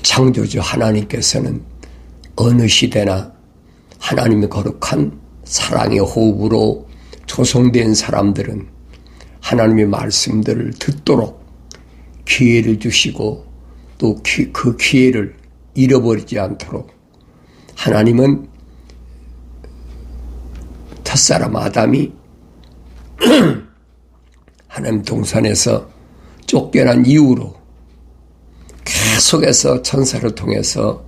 창조주 하나님께서는 어느 시대나 하나님의 거룩한 사랑의 호흡으로 조성된 사람들은 하나님의 말씀들을 듣도록 기회를 주시고 또 그 기회를 잃어버리지 않도록 하나님은 첫사람 아담이 하나님 동산에서 쫓겨난 이후로 계속해서 천사를 통해서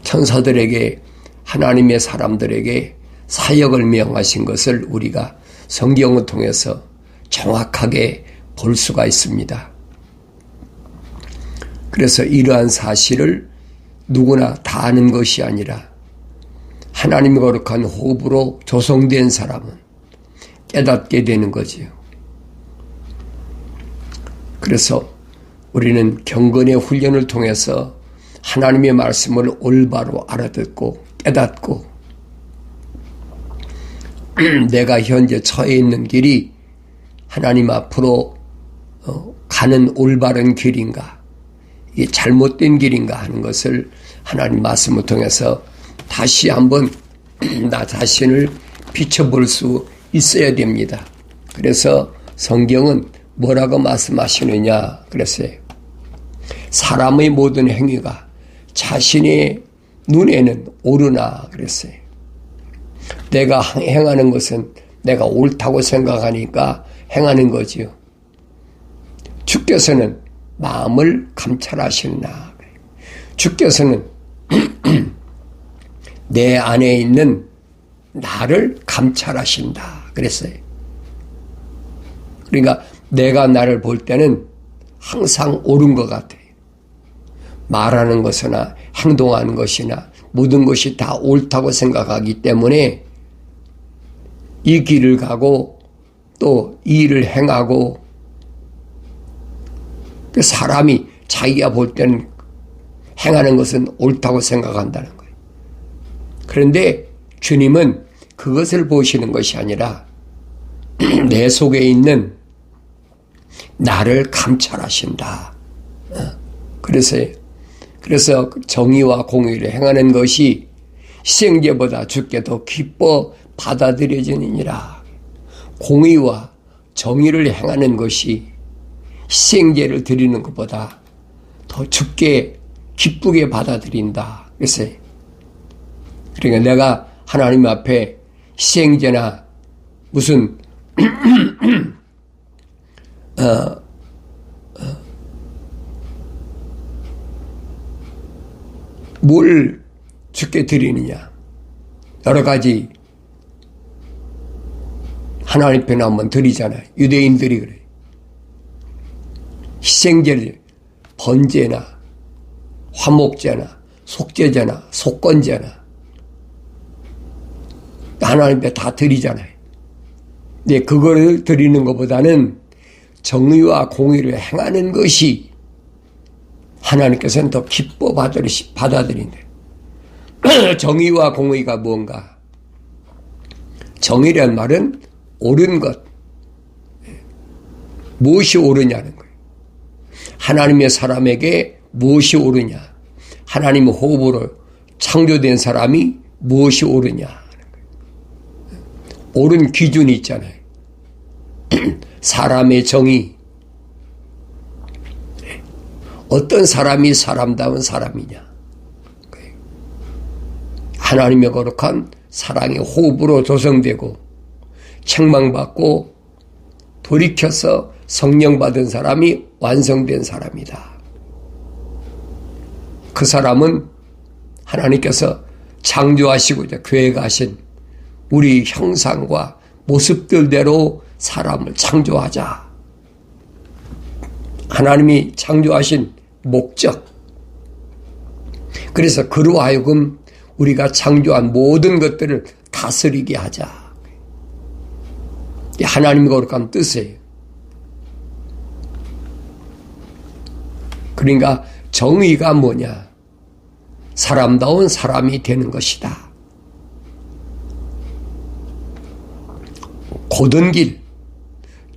천사들에게 하나님의 사람들에게 사역을 명하신 것을 우리가 성경을 통해서 정확하게 볼 수가 있습니다. 그래서 이러한 사실을 누구나 다 아는 것이 아니라 하나님의 거룩한 호흡으로 조성된 사람은 깨닫게 되는 거지요. 그래서 우리는 경건의 훈련을 통해서 하나님의 말씀을 올바로 알아듣고 깨닫고 내가 현재 처해 있는 길이 하나님 앞으로 가는 올바른 길인가, 이게 잘못된 길인가 하는 것을 하나님 말씀을 통해서 다시 한번 나 자신을 비춰볼 수 있어야 됩니다. 그래서 성경은 뭐라고 말씀하시느냐 그랬어요. 사람의 모든 행위가 자신의 눈에는 옳으나 그랬어요. 내가 행하는 것은 내가 옳다고 생각하니까 행하는 거지요. 주께서는 마음을 감찰하시나. 주께서는 내 안에 있는 나를 감찰하신다 그랬어요. 그러니까 내가 나를 볼 때는 항상 옳은 것 같아요. 말하는 것이나 행동하는 것이나 모든 것이 다 옳다고 생각하기 때문에 이 길을 가고 또 이 일을 행하고 사람이 자기가 볼 때는 행하는 것은 옳다고 생각한다는 거예요. 그런데 주님은 그것을 보시는 것이 아니라 내 속에 있는 나를 감찰하신다. 그래서 정의와 공의를 행하는 것이 희생제보다 주께 더 기뻐 받아들여지느니라. 공의와 정의를 행하는 것이 희생제를 드리는 것보다 더 주께 기쁘게 받아들인다. 그래서 그러니까 내가 하나님 앞에 희생제나 무슨 뭘 주께 드리느냐. 여러 가지 하나님 앞에 한번 드리잖아요. 유대인들이 그래요. 희생제를 번제나 화목제나 속죄제나 속건제나 하나님 앞에 다 드리잖아요. 근데 그거를 드리는 것보다는 정의와 공의를 행하는 것이 하나님께서는 더 기뻐 받아들인대. 정의와 공의가 뭔가? 정의란 말은 옳은 것. 무엇이 옳으냐는 거예요. 하나님의 사람에게 무엇이 옳으냐. 하나님의 호흡으로 창조된 사람이 무엇이 옳으냐. 옳은 기준이 있잖아요. 사람의 정의. 어떤 사람이 사람다운 사람이냐. 하나님의 거룩한 사랑의 호흡으로 조성되고 책망받고 돌이켜서 성령 받은 사람이 완성된 사람이다. 그 사람은 하나님께서 창조하시고 계획하신 우리 형상과 모습들대로 사람을 창조하자. 하나님이 창조하신 목적. 그래서 그로 하여금 우리가 창조한 모든 것들을 다스리게 하자. 하나님의 거룩한 뜻이에요. 그러니까 정의가 뭐냐? 사람다운 사람이 되는 것이다. 고든 길,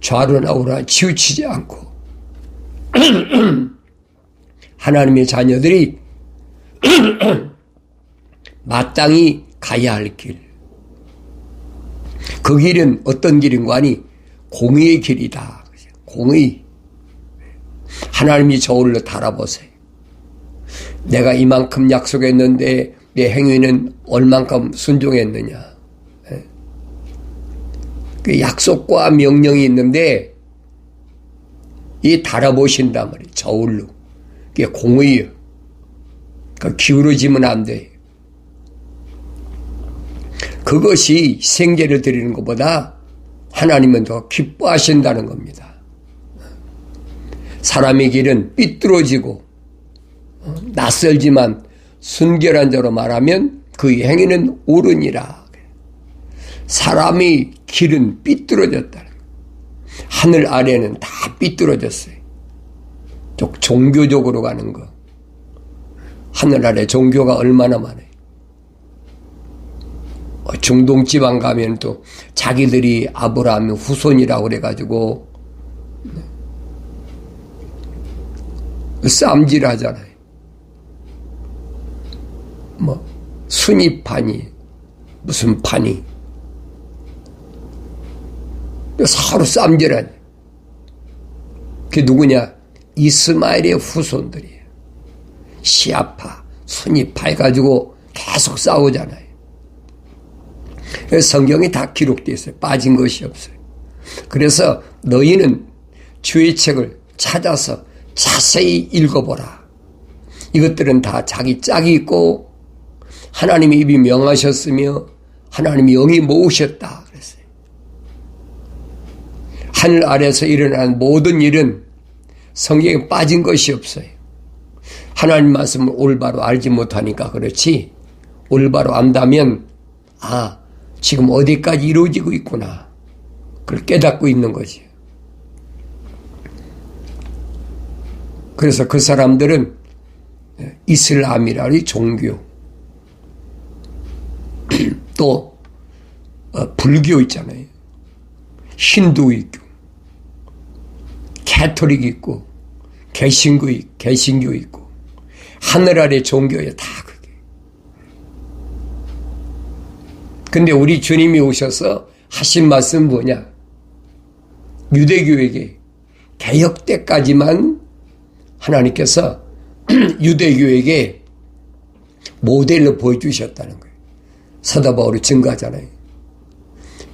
좌로나 우로나 치우치지 않고 하나님의 자녀들이 마땅히 가야 할 길. 그 길은 어떤 길인가 하니 공의의 길이다. 공의. 하나님이 저울로 달아보세요. 내가 이만큼 약속했는데 내 행위는 얼만큼 순종했느냐. 그 약속과 명령이 있는데 이 달아보신단 말이에요. 저울로. 그게 공의예요. 그 기울어지면 안 돼. 그것이 생계를 드리는 것보다 하나님은 더 기뻐하신다는 겁니다. 사람의 길은 삐뚤어지고 낯설지만 순결한 자로 말하면 그 행위는 옳으니라. 사람의 길은 삐뚤어졌다는 거예요. 하늘 아래는 다 삐뚤어졌어요. 종교적으로 가는 거. 하늘 아래 종교가 얼마나 많아요. 중동 지방 가면 또 자기들이 아브라함의 후손이라고 그래가지고 쌈질 하잖아요. 순위판이 무슨 판이 서로 쌈질하네. 그게 누구냐? 이스마엘의 후손들이에요. 시아파, 순위파 해가지고 계속 싸우잖아요. 성경이 다 기록되어 있어요. 빠진 것이 없어요. 그래서 너희는 주의 책을 찾아서 자세히 읽어보라. 이것들은 다 자기 짝이 있고 하나님의 입이 명하셨으며 하나님의 영이 모으셨다 그랬어요. 하늘 아래서 일어나는 모든 일은 성경에 빠진 것이 없어요. 하나님 말씀을 올바로 알지 못하니까 그렇지, 올바로 안다면 지금 어디까지 이루어지고 있구나, 그걸 깨닫고 있는 거지. 그래서 그 사람들은 이슬람이라는 종교, 또 불교 있잖아요. 힌두교, 캐톨릭 있고 개신교 있고 하늘 아래 종교에 다 그게. 근데 우리 주님이 오셔서 하신 말씀은 뭐냐? 유대교에게 개혁 때까지만 하나님께서 유대교에게 모델로 보여주셨다는 거예요. 사도 바울이 증거하잖아요.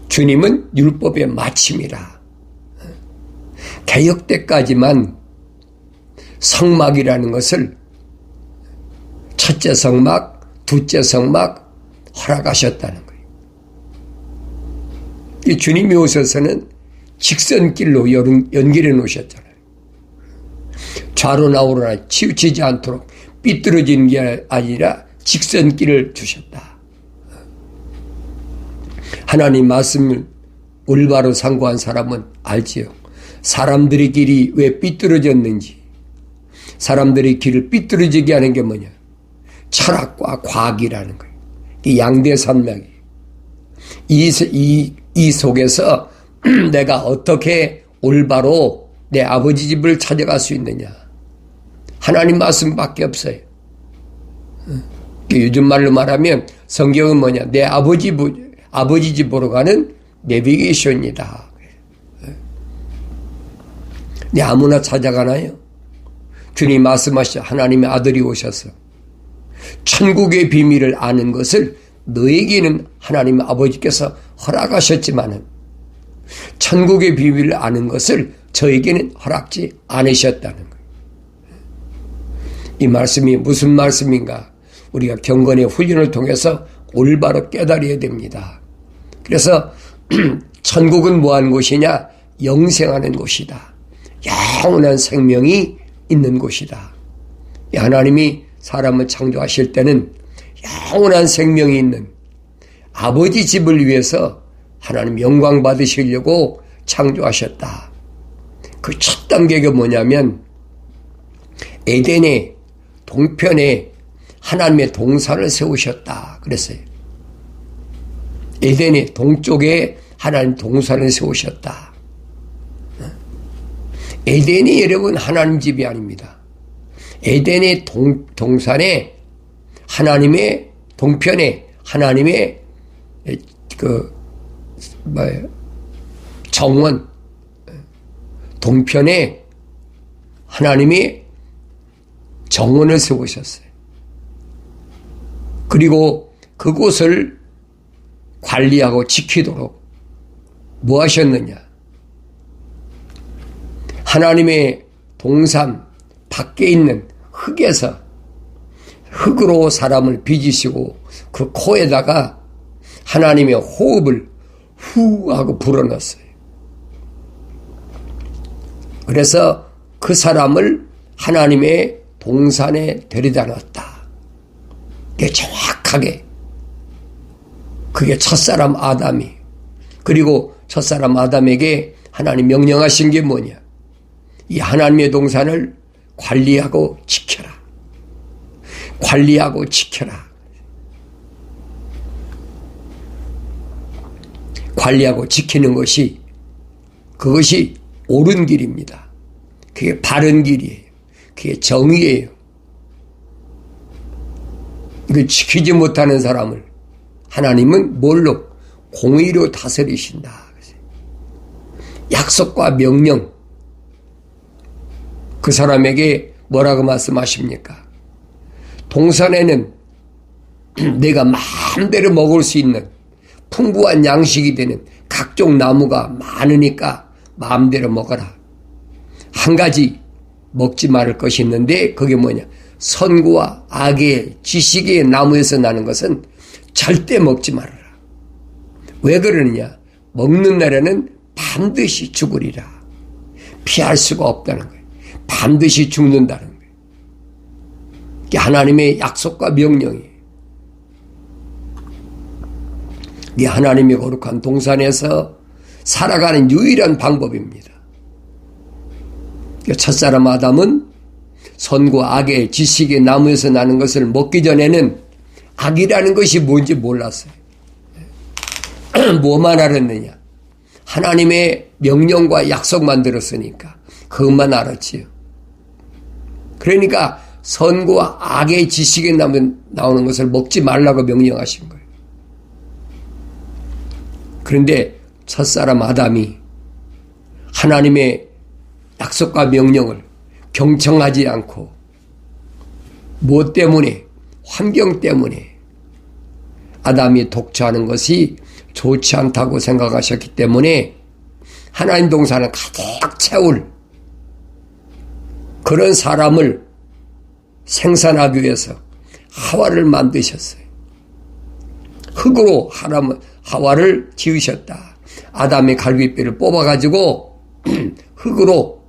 주님은 율법의 마침이라. 개혁 때까지만 성막이라는 것을 첫째 성막, 둘째 성막 허락하셨다는 거예요. 이 주님이 오셔서는 직선길로 연결해 놓으셨잖아요. 좌로나 우로나 치우치지 않도록 삐뚤어진 게 아니라 직선길을 주셨다. 하나님 말씀을 올바로 상고한 사람은 알지요. 사람들의 길이 왜 삐뚤어졌는지, 사람들의 길을 삐뚤어지게 하는 게 뭐냐? 철학과 과학이라는 거예요. 이 양대산맥이. 이 속에서 내가 어떻게 올바로 내 아버지 집을 찾아갈 수 있느냐? 하나님 말씀밖에 없어요. 요즘 말로 말하면 성경은 뭐냐? 내 아버지 집으로 가는 내비게이션이다. 내 아무나 찾아가나요? 주님 말씀하시죠. 하나님의 아들이 오셔서 천국의 비밀을 아는 것을 너에게는 하나님의 아버지께서 허락하셨지만은 천국의 비밀을 아는 것을 저에게는 허락지 않으셨다는 거예요. 이 말씀이 무슨 말씀인가? 우리가 경건의 훈련을 통해서 올바로 깨달아야 됩니다. 그래서 천국은 뭐하는 곳이냐? 영생하는 곳이다. 영원한 생명이 있는 곳이다. 하나님이 사람을 창조하실 때는 영원한 생명이 있는 아버지 집을 위해서 하나님 영광 받으시려고 창조하셨다. 그 첫 단계가 뭐냐면 에덴의 동편에 하나님의 동산을 세우셨다 그랬어요. 에덴의 동쪽에 하나님 동산을 세우셨다. 에덴이 여러분 하나님 집이 아닙니다. 에덴의 동산에 하나님의 동편에 하나님의 정원, 동편에 하나님이 정원을 세우셨어요. 그리고 그곳을 관리하고 지키도록 뭐 하셨느냐? 하나님의 동산 밖에 있는 흙에서 흙으로 사람을 빚으시고 그 코에다가 하나님의 호흡을 후 하고 불어넣었어요. 그래서 그 사람을 하나님의 동산에 데려다 놨다. 그게 정확하게 그게 첫사람 아담이, 그리고 첫사람 아담에게 하나님 명령하신 게 뭐냐? 이 하나님의 동산을 관리하고 지켜라. 관리하고 지켜라. 관리하고 지키는 것이, 그것이 옳은 길입니다. 그게 바른 길이에요. 그게 정의예요. 이거 지키지 못하는 사람을 하나님은 뭘로? 공의로 다스리신다. 약속과 명령, 그 사람에게 뭐라고 말씀하십니까? 동산에는 내가 마음대로 먹을 수 있는 풍부한 양식이 되는 각종 나무가 많으니까 마음대로 먹어라. 한 가지 먹지 말을 것이 있는데 그게 뭐냐? 선과 악의 지식의 나무에서 나는 것은 절대 먹지 말아라. 왜 그러느냐? 먹는 날에는 반드시 죽으리라. 피할 수가 없다는 거예요. 반드시 죽는다는 거예요. 이게 하나님의 약속과 명령이에요. 이 하나님의 거룩한 동산에서 살아가는 유일한 방법입니다. 첫사람 아담은 선과 악의 지식의 나무에서 나는 것을 먹기 전에는 악이라는 것이 뭔지 몰랐어요. 뭐만 알았느냐? 하나님의 명령과 약속만 들었으니까 그것만 알았지요. 그러니까 선과 악의 지식에 나오는 것을 먹지 말라고 명령하신 거예요. 그런데 첫사람 아담이 하나님의 약속과 명령을 경청하지 않고 무엇 때문에? 환경 때문에 아담이 독처하는 것이 좋지 않다고 생각하셨기 때문에 하나님 동산을 가득 채울 그런 사람을 생산하기 위해서 하와를 만드셨어요. 흙으로 하와를 지으셨다. 아담의 갈비뼈를 뽑아가지고 흙으로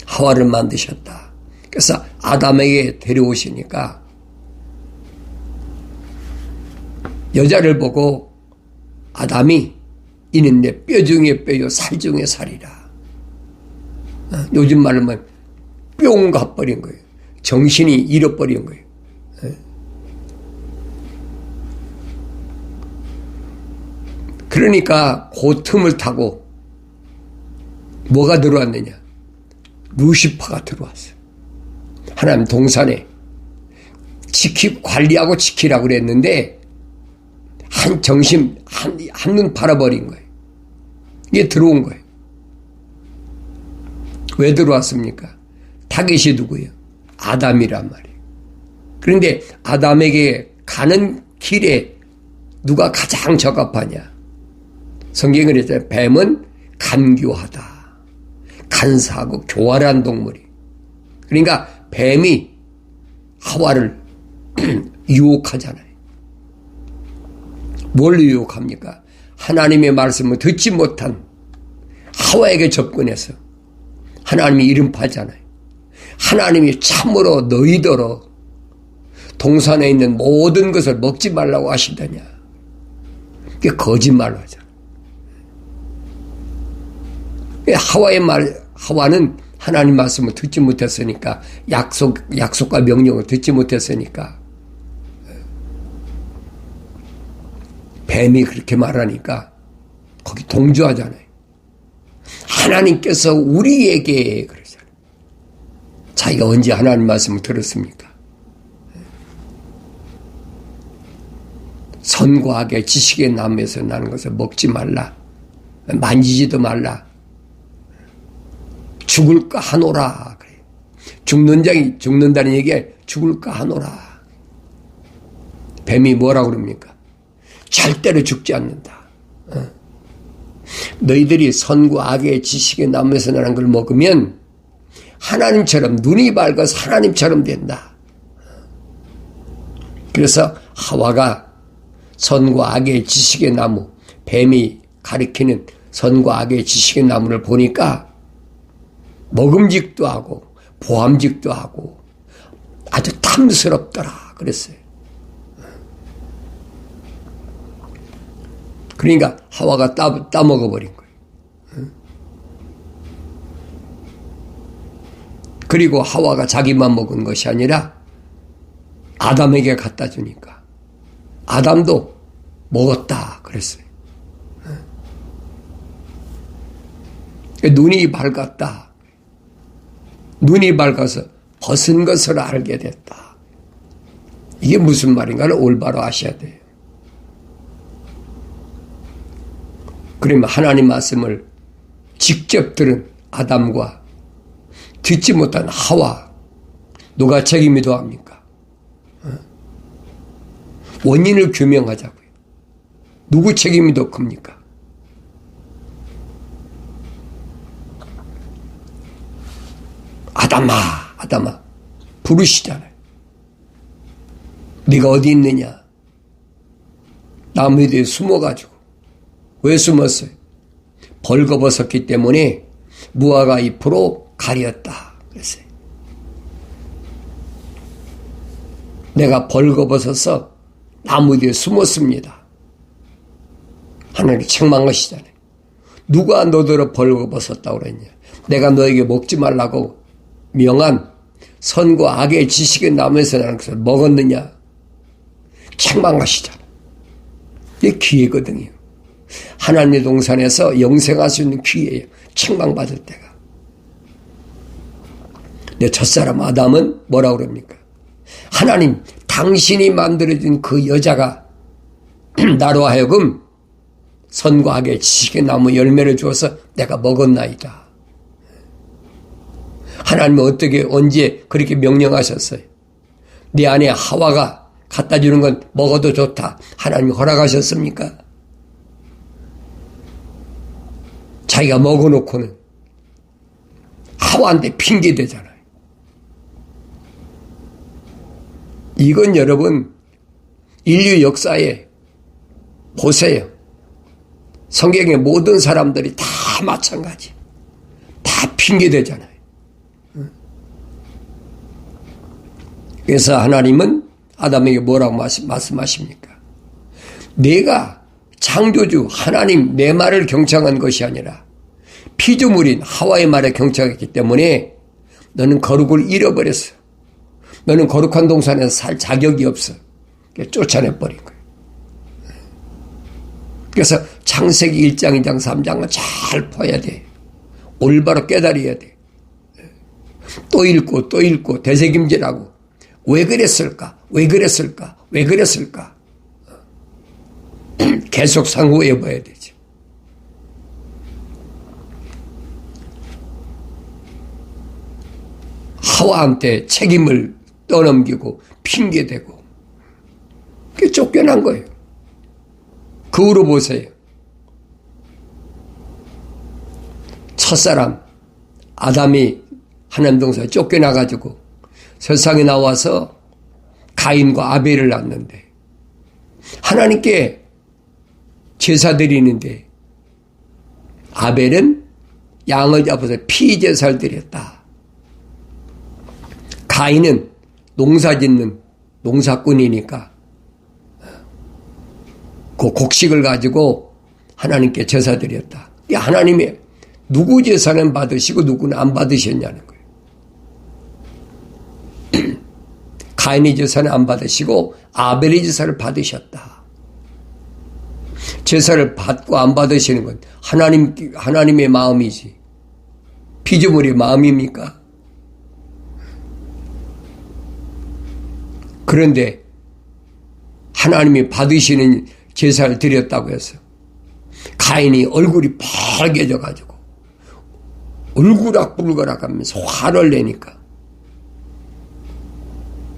하와를 만드셨다. 그래서 아담에게 데려오시니까 여자를 보고 아담이 이는 내 뼈 중에 뼈요 살 중에 살이라. 요즘 말로 하면 뿅 가버린 거예요. 정신이 잃어버린 거예요. 그러니까 그 틈을 타고 뭐가 들어왔느냐? 루시퍼가 들어왔어요. 하나님 동산에 관리하고 지키라고 그랬는데 한눈 팔아버린 거예요. 이게 들어온 거예요. 왜 들어왔습니까? 타겟이 누구예요? 아담이란 말이에요. 그런데 아담에게 가는 길에 누가 가장 적합하냐? 성경에 그랬잖아요. 뱀은 간교하다. 간사하고 교활한 동물이. 그러니까 뱀이 하와를 유혹하잖아요. 뭘 유혹합니까? 하나님의 말씀을 듣지 못한 하와에게 접근해서 하나님이 이름파잖아요. 하나님이 참으로 너희더러 동산에 있는 모든 것을 먹지 말라고 하시더냐. 그게 거짓말로 하잖아요. 하와는 하나님 말씀을 듣지 못했으니까, 약속과 명령을 듣지 못했으니까, 뱀이 그렇게 말하니까 거기 동조하잖아요. 하나님께서 우리에게 그러잖아요. 자기가 언제 하나님 말씀을 들었습니까? 선과 악의 지식의 나무에서 나는 것을 먹지 말라. 만지지도 말라. 죽을까 하노라. 그래. 죽는다는 얘기에 죽을까 하노라. 뱀이 뭐라고 그럽니까? 절대로 죽지 않는다. 너희들이 선과 악의 지식의 나무에서 나는 걸 먹으면 하나님처럼 눈이 밝아서 하나님처럼 된다. 그래서 하와가 선과 악의 지식의 나무, 뱀이 가리키는 선과 악의 지식의 나무를 보니까 먹음직도 하고 보암직도 하고 아주 탐스럽더라 그랬어요. 그러니까 하와가 따먹어버린 거예요. 그리고 하와가 자기만 먹은 것이 아니라 아담에게 갖다 주니까 아담도 먹었다 그랬어요. 눈이 밝았다. 눈이 밝아서 벗은 것을 알게 됐다. 이게 무슨 말인가를 올바로 아셔야 돼요. 그러면 하나님 말씀을 직접 들은 아담과 듣지 못한 하와 누가 책임이 더합니까? 원인을 규명하자고요. 누구 책임이 더 큽니까? 아담아 부르시잖아요. 네가 어디 있느냐? 나무 뒤에 숨어가지고. 왜 숨었어요? 벌거벗었기 때문에 무화과 잎으로 가렸다 그랬어요. 내가 벌거벗어서 나무 뒤에 숨었습니다. 하나님 책망하시잖아요. 누가 너더러 벌거벗었다고 그랬냐? 내가 너에게 먹지 말라고 명한 선과 악의 지식의 나무에서 나는 것을 먹었느냐? 책망하시잖아요. 이게 기회거든요. 하나님의 동산에서 영생할 수 있는 기회예요. 책망받을 때가. 내 첫사람 아담은 뭐라고 그럽니까? 하나님, 당신이 만들어준 그 여자가 나로 하여금 선과 악의 지식의 나무 열매를 주어서 내가 먹었나이다. 하나님은 어떻게 언제 그렇게 명령하셨어요? 네 안에 하와가 갖다 주는 건 먹어도 좋다. 하나님이 허락하셨습니까? 자기가 먹어놓고는 하와한테 핑계대잖아요. 이건 여러분 인류 역사에 보세요. 성경의 모든 사람들이 다 마찬가지. 다 핑계대잖아요. 그래서 하나님은 아담에게 뭐라고 말씀하십니까? 내가 창조주 하나님 내 말을 경청한 것이 아니라 피조물인 하와의 말에 경청했기 때문에 너는 거룩을 잃어버렸어. 너는 거룩한 동산에서 살 자격이 없어. 쫓아내버린 거예요. 그래서 창세기 1장, 2장, 3장은 잘 봐야 돼. 올바로 깨달아야 돼. 또 읽고 되새김질하고 왜 그랬을까? 왜 그랬을까? 왜 그랬을까? 계속 상고해 봐야 되죠. 하와한테 책임을 떠넘기고 핑계대고 그게 쫓겨난 거예요. 그 후로 보세요. 첫사람 아담이 하나님 동산에 쫓겨나가지고 세상에 나와서 가인과 아벨을 낳는데 하나님께 제사 드리는데 아벨은 양을 잡아서 피제사를 드렸다. 가인은 농사짓는 농사꾼이니까 그 곡식을 가지고 하나님께 제사 드렸다. 하나님이 누구 제사는 받으시고 누구는 안 받으셨냐는 거예요. 가인의 제사는 안 받으시고 아벨의 제사를 받으셨다. 제사를 받고 안 받으시는 건 하나님의 마음이지 피조물의 마음입니까? 그런데 하나님이 받으시는 제사를 드렸다고 해서 가인이 얼굴이 빨개져 가지고 울그락불그락 하면서 화를 내니까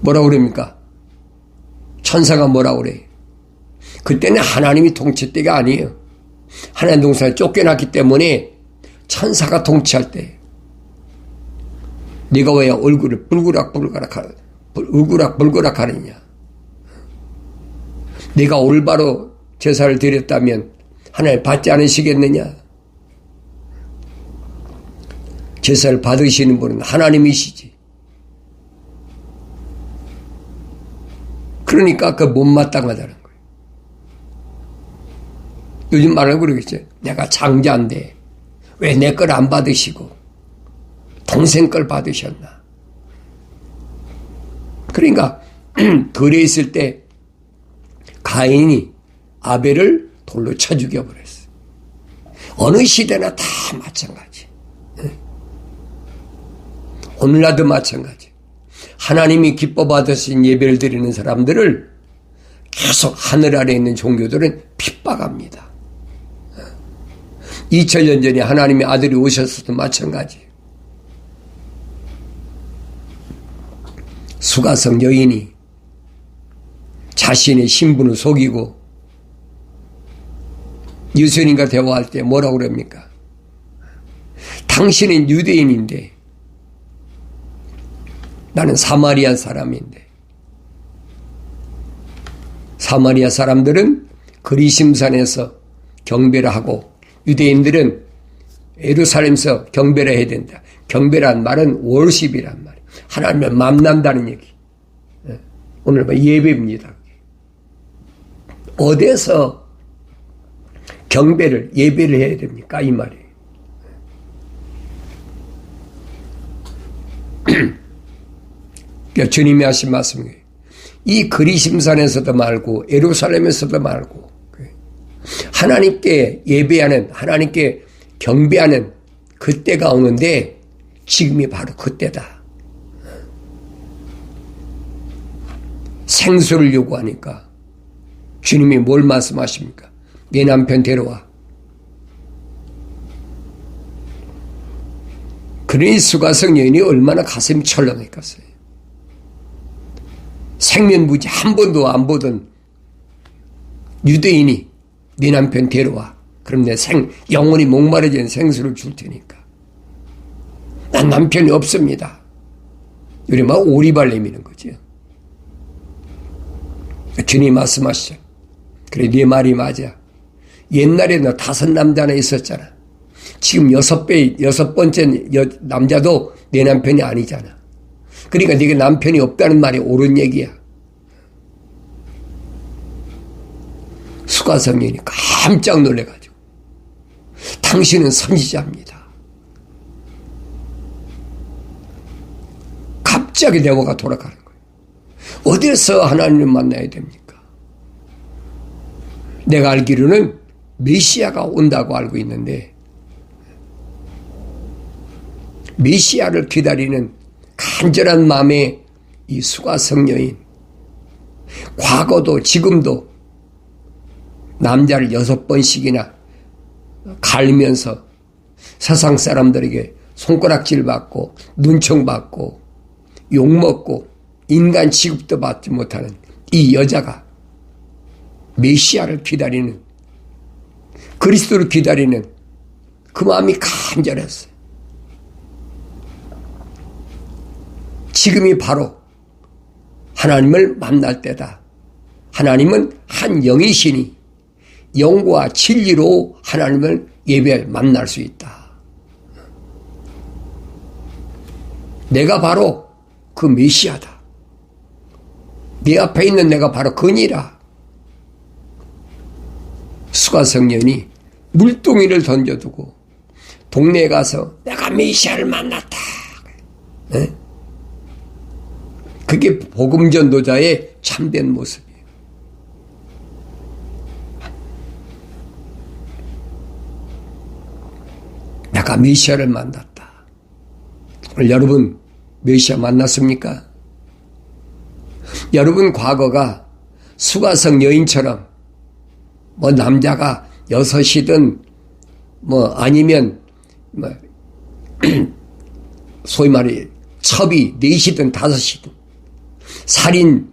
뭐라고 그럽니까? 천사가 뭐라고 그래요? 그때는 하나님이 통치 때가 아니에요. 하나님 동산에 쫓겨났기 때문에 천사가 통치할 때 네가 왜 얼굴을 울그락불그락 하느냐? 네가 올바로 제사를 드렸다면 하나님 받지 않으시겠느냐? 제사를 받으시는 분은 하나님이시지. 그러니까 그 못마땅하다는 거예요. 요즘 말하고 그러겠죠. 내가 장자인데 왜 내 걸 안 받으시고 동생 걸 받으셨나? 그러니까 들에 있을 때 가인이 아벨을 돌로 쳐 죽여버렸어요. 어느 시대나 다 마찬가지. 오늘날도 마찬가지. 하나님이 기뻐 받으신 예배를 드리는 사람들을 계속 하늘 아래 있는 종교들은 핍박합니다. 2000년 전에 하나님의 아들이 오셨어도 마찬가지. 수가성 여인이 자신의 신분을 속이고 예수님과 대화할 때 뭐라고 그럽니까? 당신은 유대인인데 나는 사마리아 사람인데, 사마리아 사람들은 그리심산에서 경배를 하고 유대인들은 예루살렘에서 경배를 해야 된다. 경배란 말은 월십이란 말이에요. 하나님을 만난다는 얘기. 오늘 예배입니다. 어디서 경배를, 예배를 해야 됩니까? 이 말이에요. 그러니까 주님이 하신 말씀이에요. 이 그리심산에서도 말고 예루살렘에서도 말고 하나님께 예배하는, 하나님께 경배하는 그때가 오는데 지금이 바로 그때다. 생수를 요구하니까 주님이 뭘 말씀하십니까? 내 남편 데려와. 그러니 수가성 여인이 얼마나 가슴이 철렁했겠어요. 생면부지 한 번도 안 보던 유대인이 네 남편 데려와. 그럼 내 영원히 목마르진 생수를 줄 테니까. 난 남편이 없습니다. 우리 막 오리발 내미는 거죠. 주님 말씀하시죠. 그래, 네 말이 맞아. 옛날에 너 5 남자나 있었잖아. 지금 6번째 남자도 내 남편이 아니잖아. 그러니까 네가 남편이 없다는 말이 옳은 얘기야. 수가성인이 깜짝 놀래가지고 당신은 선지자입니다. 갑자기 대화가 돌아가는 거예요. 어디서 하나님을 만나야 됩니까? 내가 알기로는 메시아가 온다고 알고 있는데 메시아를 기다리는 간절한 마음의 이 수가성 여인, 과거도 지금도 남자를 6번씩이나 갈면서 세상 사람들에게 손가락질 받고 눈총 받고 욕먹고 인간 취급도 받지 못하는 이 여자가 메시아를 기다리는, 그리스도를 기다리는 그 마음이 간절했어요. 지금이 바로 하나님을 만날 때다. 하나님은 한 영이시니 영과 진리로 하나님을 만날 수 있다. 내가 바로 그 메시아다. 네 앞에 있는 내가 바로 그니라. 수가성년이 물동이를 던져두고 동네에 가서 내가 메시아를 만났다. 네? 그게 복음전도자의 참된 모습이에요. 내가 메시아를 만났다. 오늘 여러분 메시아 만났습니까? 여러분 과거가 수가성 여인처럼 뭐 남자가 6이든 뭐 아니면 뭐 소위 말해 첩이 4이든 5이든 살인,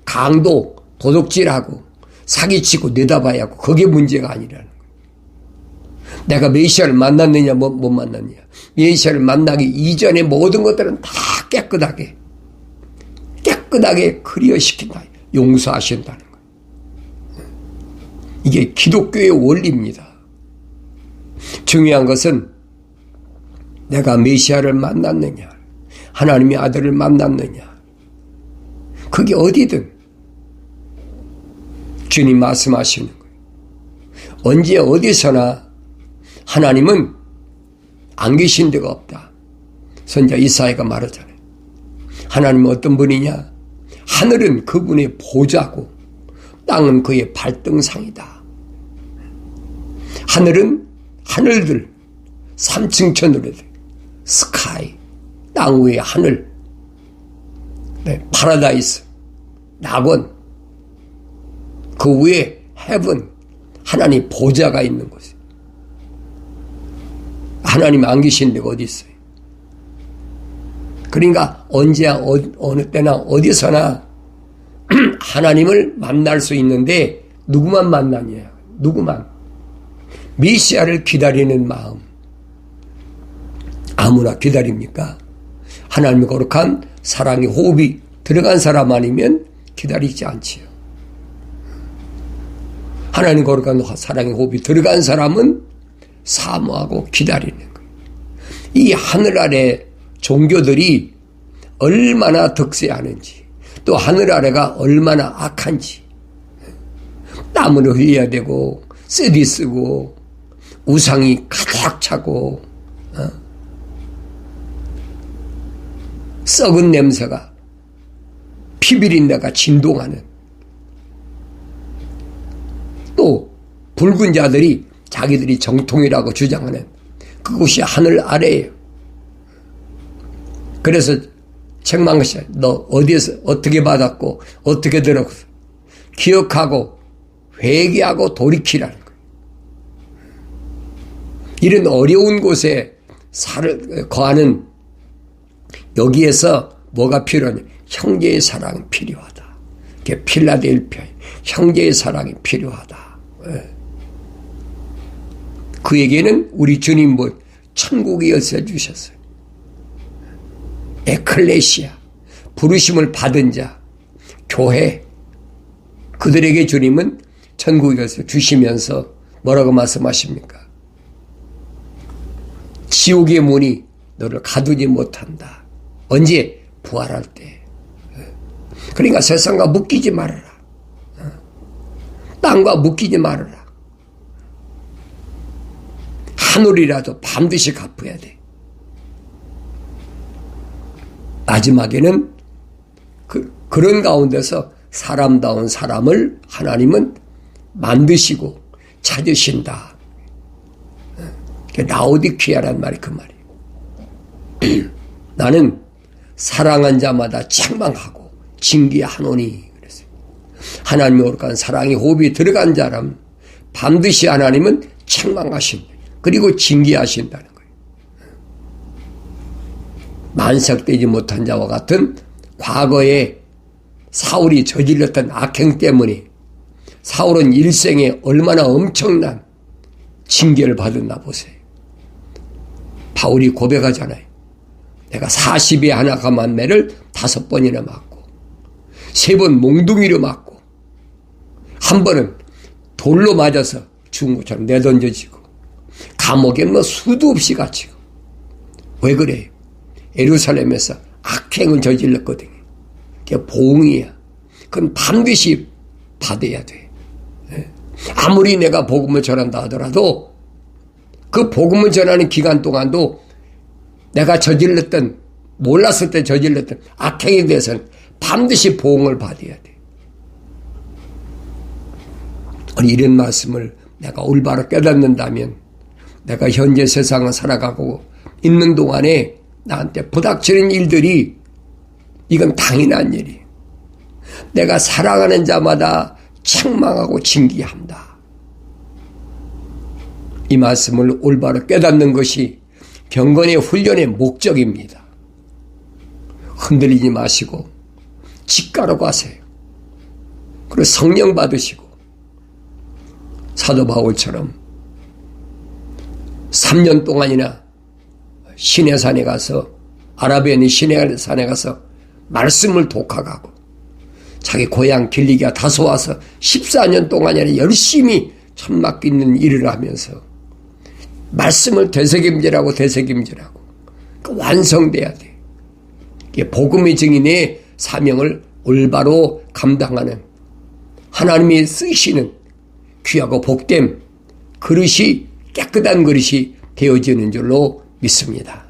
강도, 도둑질하고 사기치고 내다봐야 하고 그게 문제가 아니라는 거예요. 내가 메시아를 만났느냐 못 만났느냐. 메시아를 만나기 이전에 모든 것들은 다 깨끗하게 클리어시킨다. 용서하신다는 거예요. 이게 기독교의 원리입니다. 중요한 것은 내가 메시아를 만났느냐, 하나님의 아들을 만났느냐, 그게 어디든 주님 말씀하시는 거예요. 언제 어디서나 하나님은 안 계신 데가 없다. 선자 이사야가 말하잖아요. 하나님은 어떤 분이냐? 하늘은 그분의 보좌고 땅은 그의 발등상이다. 하늘은 하늘들, 3층 천으로들, 스카이, 땅 위의 하늘, 파라다이스, 낙원, 그 위에 헤븐, 하나님 보좌가 있는 곳이에요. 하나님 안 계신 데가 어디 있어요? 그러니까 언제 어느 때나 어디서나 하나님을 만날 수 있는데 누구만 만나냐? 누구만? 메시아를 기다리는 마음. 아무나 기다립니까? 하나님의 거룩한 사랑의 호흡이 들어간 사람 아니면 기다리지 않지요. 하나님 거룩한 사랑의 호흡이 들어간 사람은 사모하고 기다리는 거예요. 이 하늘 아래 종교들이 얼마나 득세하는지, 또 하늘 아래가 얼마나 악한지, 땀을 흘려야 되고 쓰디 쓰고 우상이 가득 차고 썩은 냄새가 피비린내가 진동하는, 또 붉은 자들이 자기들이 정통이라고 주장하는 그곳이 하늘 아래예요. 그래서 책망하셔. 너 어디에서 어떻게 받았고 어떻게 들었고 기억하고 회개하고 돌이키라는 거예요. 이런 어려운 곳에 거하는 여기에서 뭐가 필요하냐? 형제의 사랑이 필요하다. 필라델피아 형제의 사랑이 필요하다. 그에게는 우리 주님 천국의 열쇠 주셨어요. 에클레시아, 부르심을 받은 자, 교회, 그들에게 주님은 천국의 열쇠 주시면서 뭐라고 말씀하십니까? 지옥의 문이 너를 가두지 못한다. 언제? 부활할 때. 그러니까 세상과 묶이지 말아라. 땅과 묶이지 말아라. 하늘이라도 반드시 갚아야 돼. 마지막에는 그런 가운데서 사람다운 사람을 하나님은 만드시고 찾으신다. 라오디키아란 말이 그 말이에요. 나는 사랑한 자마다 책망하고 징계하노니 그랬어요. 하나님의 거룩한 사랑의 호흡이 들어간 자람 반드시 하나님은 책망하신다. 그리고 징계하신다는 거예요. 만삭되지 못한 자와 같은 과거에 사울이 저질렀던 악행 때문에 사울은 일생에 얼마나 엄청난 징계를 받았나 보세요. 바울이 고백하잖아요. 내가 40에 하나 감한 매를 5번이나 맞고 3번 몽둥이로 맞고 한 번은 돌로 맞아서 죽은 것처럼 내던져지고 감옥에 뭐 수도 없이 갇히고. 왜 그래요? 예루살렘에서 악행을 저질렀거든요. 그게 봉이야. 그건 반드시 받아야 돼. 아무리 내가 복음을 전한다 하더라도 그 복음을 전하는 기간 동안도 내가 저질렀던, 몰랐을 때 저질렀던 악행에 대해서는 반드시 보응을 받아야 돼. 이런 말씀을 내가 올바로 깨닫는다면 내가 현재 세상을 살아가고 있는 동안에 나한테 부닥치는 일들이 이건 당연한 일이에요. 내가 사랑하는 자마다 책망하고 징계한다. 이 말씀을 올바로 깨닫는 것이 경건의 훈련의 목적입니다. 흔들리지 마시고 직가로 가세요. 그리고 성령 받으시고 사도 바울처럼 3년 동안이나 시내산에 가서 아라비아 있는 시내산에 가서 말씀을 독학하고 자기 고향 길리기가 다소 와서 14년 동안이나 열심히 천막 빚는 일을 하면서 말씀을 되새김질하고 완성돼야 돼. 복음의 증인의 사명을 올바로 감당하는 하나님이 쓰시는 귀하고 복됨 그릇이 깨끗한 그릇이 되어지는 줄로 믿습니다.